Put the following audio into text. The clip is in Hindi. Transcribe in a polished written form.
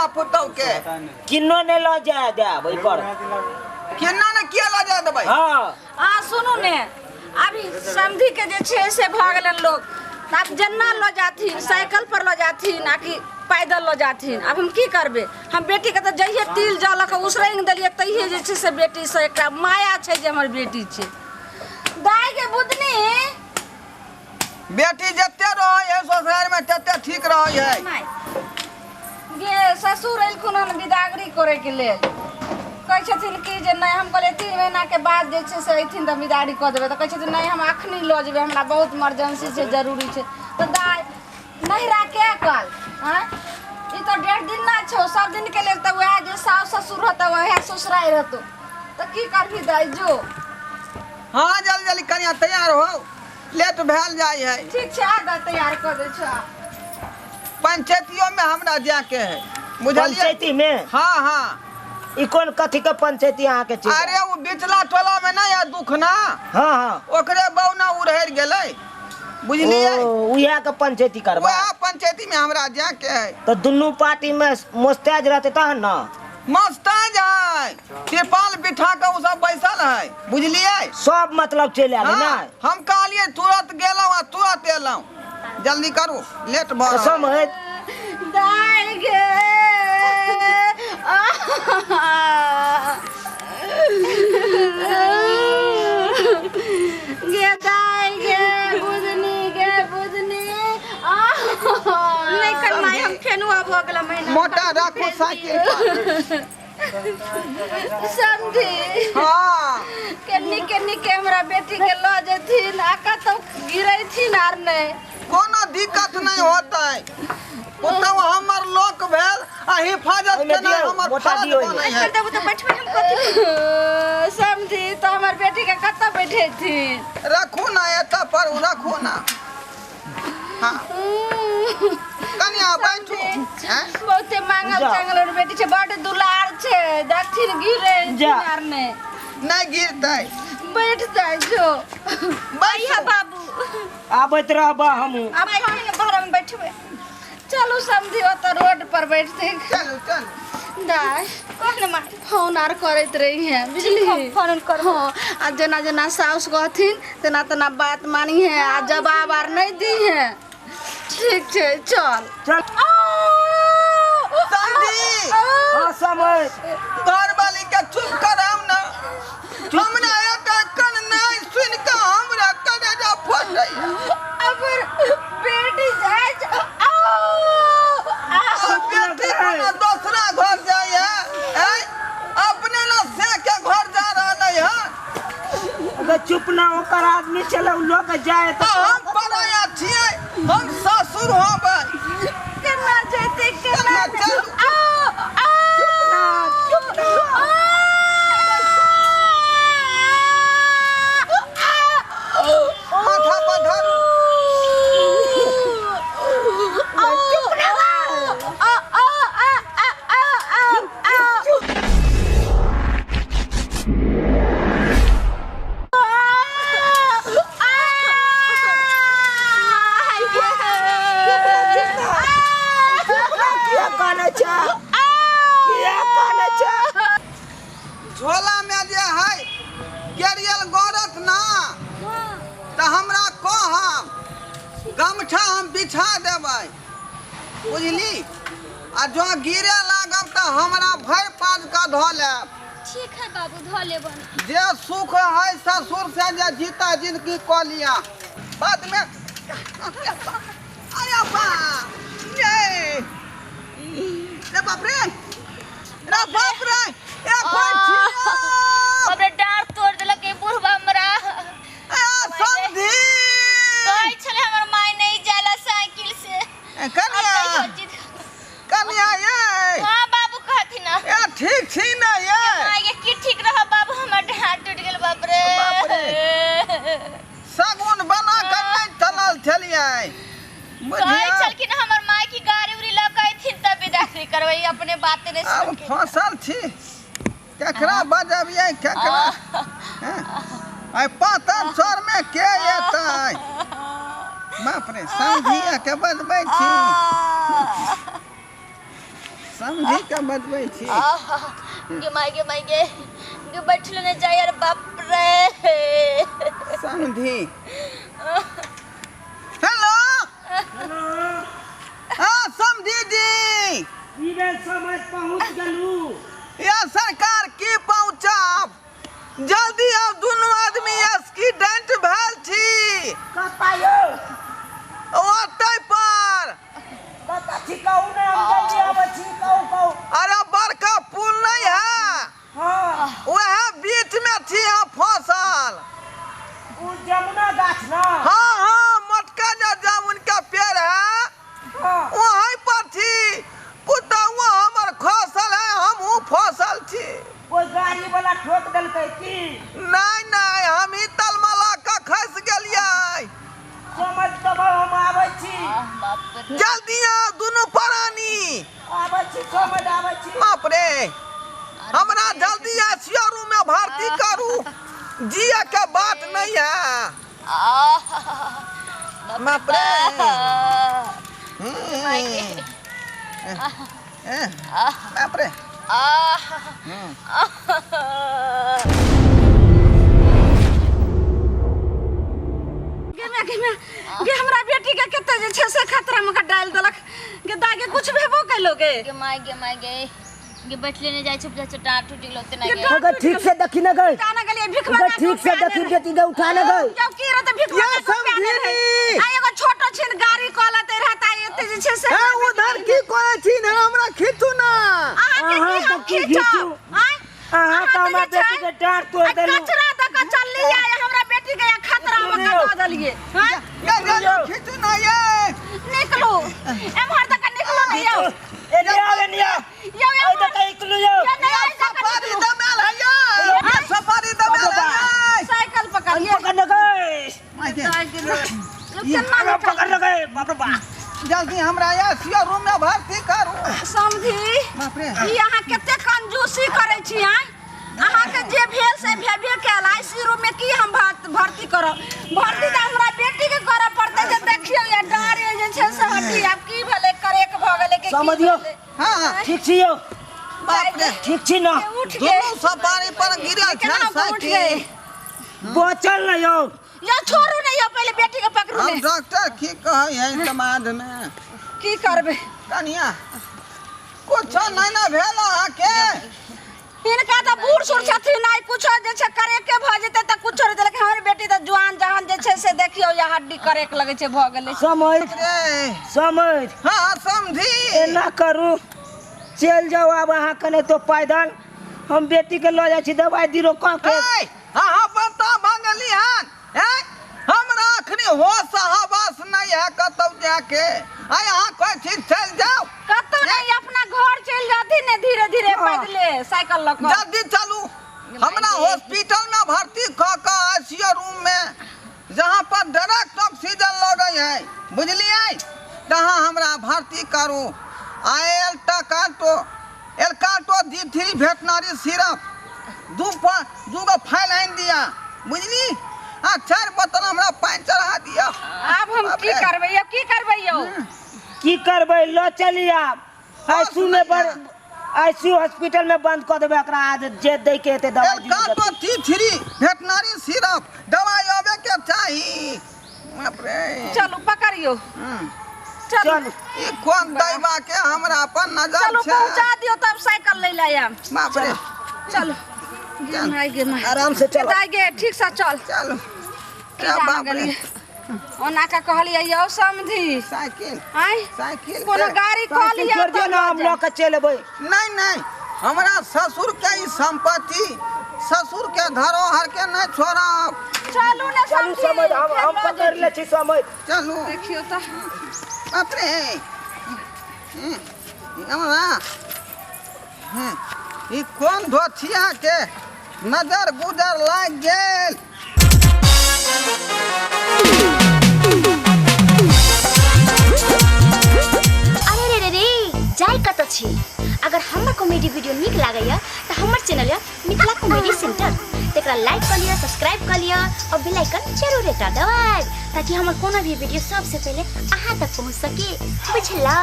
अपना पुतौ के किन्नो ने लो जाए दे भाई पर केना ने किया ला जाए दे भाई। हां सुनू ने अभी समधी के जे छे से भाग गेलन लोग अब जन्ना लो जाथिन साइकिल पर लो जाथिन ना कि पैदल लो जाथिन। अब हम की करबे हम बेटी के त जइए तिल जल के उसरंग देलिए तइहे जे छे से बेटी से एकटा माया छे जे हमर बेटी छे। दाई के बुदनी बेटी जत्ते रहो है ससुराल में तत्ते ठीक रहो है। गे ससुर एलखुन हन विदागरी करे के लेल कह छथिन कि जे नहीं हम कहले 3 महीना के बाद जे छे से एथिन त विदागरी क देबे त कह छथिन नहीं हम अखनी ल जेबे हमरा बहुत इमरजेंसी छे जरूरी छे। तो दाई नहिरा के कल हां ई तो 1.5 दिन ना छो सब दिन के लेल त वह जे सास ससुर रहत वह ससुराई रहतो त की करबी दाई जो। हां जल्दी जल्दी कन्या तैयार हो लेट भेल जाय है। ठीक छे आगा तैयार कर दे छ। पंचायतियों में हमरा जाके है बुझलिए पंचायती में। हां हां ई कोन कथी के पंचायती यहाँ के छे। अरे वो बिचला टोला में ना या दुख ना। हां हां ओकरे बौना उड़हर गेलै बुझलिए उया के पंचायती करबा। वह पंचायती में हमरा जाके है तो दोनों पार्टी में मुस्ताज रहते तहन ना मस्ताज है तिरपाल बिठा के उ सब बैसल है बुझलिए सब मतलब चले आले ना। हम कहलिए तुरंत गेलौ आ तुरंत एलौ जल्दी करू लेट भ समझ दाई गे गे दाई गे बुदनी नहीं कर माई हम फेनुआ भ गेल महीना मोटा राखो साइकिल पर समझी। हां केनी के हमरा बेटी के ल जथिन आका तो गिरै थिन आर नहीं कोनो दिक्कत नहीं होतै ओतौ हमर लोक भेल आ हिफाजत केना हमर फर्ज बनै है। देबो तो बैठबे हम कथि समझी तो हमर बेटी के कत्ता बैठे थिन रखू ना एता पर रखू ना। हां कन्या बैठू हैं बहुते मांगल चांगल बेटी छे बड़ दुलार छे दक्षिण गिरे आर नहीं नहीं गिरतै बैठ जाए जो भैया बाबू आबत रहबा हम अब घर में बैठबे चलो समझी तो रोड पर बैठते चलो चल दाई कोन मार फोन आर करत रही है बुझली फोन कर हां आ जना जना साउस कहथिन तना तना बात मानी है आ जवाब आर नहीं दी है। ठीक छे चल चल समझी हां समझ घर वाली के चुप कराम ना हमरा एटा कन नहीं सुन के हमरा कलेजा फटै अगर बेटी जाए बेटी कोनो दूसरा घर जाय है अपने ना से के घर जा रहलै है। अगर चुप ना होकर आदमी चलो लोग जाए तो हम पराया छियै हम ससुर होबै केना जेते केना चल चुप ना माथा पर धरू झोला में जे है गेरियल गोरत ना तो हमरा कहब गमछा हम बिछा देबै बुझली आ जो गिरे लागब तो हमरा भर पाज का धो लेब। ठीक है बाबू धो लेबन। जे सुख है ससुर से जे जीता जिंदगी क लिया बाद में अरे बा ये रे बाप रे ए पाछिया हमरे डार तोड़ देलक ए बुढ़वा हमरा समधी कहै छले हमर माय नहीं जाला साइकिल से कन्या ये हां बाबू कहथि ना ए ठीक छी ना ये माय की ठीक रह बाबू हमर डार टूट गेल बाप रे सगुन बना कर नहीं चलल छलिए कहै छलखिन हमर माय की गाड़ी उड़ी लगैथिन तब विदाई करबै अपने बात नहीं सुन के फसल छी केकरा बजबिए केकरा आई पातर सर में के एतै बाप रे समझिया के बजबै छी समझी के बतबै छी गे माय गे बैठल ने जाय यार बाप रे समझी हेलो हाँ समझी जी ई बेर समझ पहुंच गेलू या सरकार की पहुँचब जल्दी अब दुनू आदमी एक्सीडेंट भेल छी कता यौ ओतै पर कता छी कहू ने हम जल्दी आबै छी कहू अरे बड़का पुल नहीं है हां वह बीच में थी हम फसल उ जमुना गाछ ना हाँ हाँ मटका जो जामुन का पेड़ है हां वहीं पर थी पुतौआ हमर खसल है हमहू फसल छी कोई गाड़ी वाला ठोक देलकै की नहीं नहीं हम ही तलमला का खस गेलियै समझ तब हम आबै छी बाप रे जल्दी आओ दोनों प्राणी आबै छी समझ आबै छी बाप रे हमरा जल्दी आईसीयू रूम में भर्ती करू जिया के बात नहीं है बाप रे बाप रे गे हमरा बेटी के कते जे छै से खतरा में का डाल देलक गे दागे कुछ भेबो कैलोगे गे माय गे बैठले ने जाय छै चटा टूटी लोते ना गे अगर ठीक से देखी न गई जाना गलिए भिख अगर मांगा ठीक से देखी बेटी के उठा न गई जब की रहते भिख मांगा ये समझी। आ एगो छोटो छिन गाड़ी कॉलते रहता एते जे छै से ए उधर की करे छी ने हमरा खींचू ना अहाँ के अहाँ की हम तो की खींचो खींचू? अहाँ तो हमरा बेटी के डांट तोड़ देलू कचरा द के चलली आए हमरा बेटी के खतरा में का दलिए हां ये खींचू ना ये निकलो एमहर तक निकलो नहीं यो ए ले आवे निया यो आई त कई किलो यो सफारी दमेल है ये सफारी दमेल है साइकिल पकड़िए पकड़ न गई कितना पकड़ न गई बाप रे बाप जल्दी हमरा आईसीयू रूम में भर्ती करू समझी बाप रे ई अहाँ कते कंजूसी करै छी हैं अहाँ के जे भेल से भेबे कैल आईसी रूम में की हम भर्ती करब भर्ती त हमरा बेटी के करे पड़ते जे देखियो या डारे जे छै से हड्डी अब की भेले करे के भ गेले के समझियो हाँ ठीक छी यो बाप रे ठीक छी न उठ गए दोनों सफारी पर गिरा केना छल उठ गए साइकिल बचल न यो या छोड़ू नहीं या पहले बेटी के पकड़ू हम ने डॉक्टर की कहै है समाज में की करबे कनिया कुछ नहीं ना भेल अहाँके इनका त बूढ़ सूढ़ छथिन नहीं कुछ जे छै करे के भ जेते त कुछ रे देलक हमर बेटी त जवान जहान जे छै से देखियो या हड्डी करे के लगे छै भ गेले समझ रे समझ हाँ समझी एना करू चल जाओ अब अहाँ कने तो पैदल हम बेटी के ल जाय छी दवाई दिरो कह के हाँ बता भंगली हन हमरा अखनी होश हवास नहीं है कतौ जाके आय यहाँ कोई चीज चल जाओ कत नहीं अपना घर चल जाती ने धीरे धीरे पैदले साइकिल लग जल्दी चलू हमरा हॉस्पिटल में भर्ती क के आईसीयू रूम में जहाँ पर डायरेक्ट ऑक्सीजन लगे है बुझलिए तहाँ हमरा भर्ती करू एल्काटो D3 वेटनरी सिरप दूगो फाइल आइन दिया बुझली आ 4 बोतल हमरा पानी चढ़ा दिया अब हम की करबै यो की करबै लो चली आप आईसीयू में पर आईसीयू हॉस्पिटल में बंद कर देबे एकरा आज जे दे के एते दवाई एल्काटो D3 वेटनरी सिरप दवाई आवे के चाहिए बाप रे चलो पकड़ियो चलो चल ई कौन दैवा के हमरा पर नजर चलो छै पहुंचा दियो तब साइकिल ले लायम बाप रे चलो गे माई आराम से चलो गे ठीक से चल चलो की क्या जान बाप रे गेलिए ओना का कहलिए यो समझी साइकिल आई साइकिल कोनो के- गाड़ी कॉल साइकिल लिया छोड़ दियो ना हम लोग के चलबै नहीं हमरा ससुर के ई संपत्ति ससुर के धरोहर के नहीं छोड़ब चलू ने चलू समझ हम पकड़ ले छी समझ चलू देखियो त बाप रे हमरा ई कौन धोथिया के नजर गुजर लाग गेल अरे रे रे जाय कत छी अगर हमर कॉमेडी वीडियो नीक लागैया त हमर चैनल या मिथिला कॉमेडी सेंटर तेकरा लाइक कर लिया सब्सक्राइब कर लिया और बेल आइकन जरूर एकटा दबाएब ताकि हमर कोनो भी वीडियो सबसे पहले अहां तक पहुंच सके बुझलौ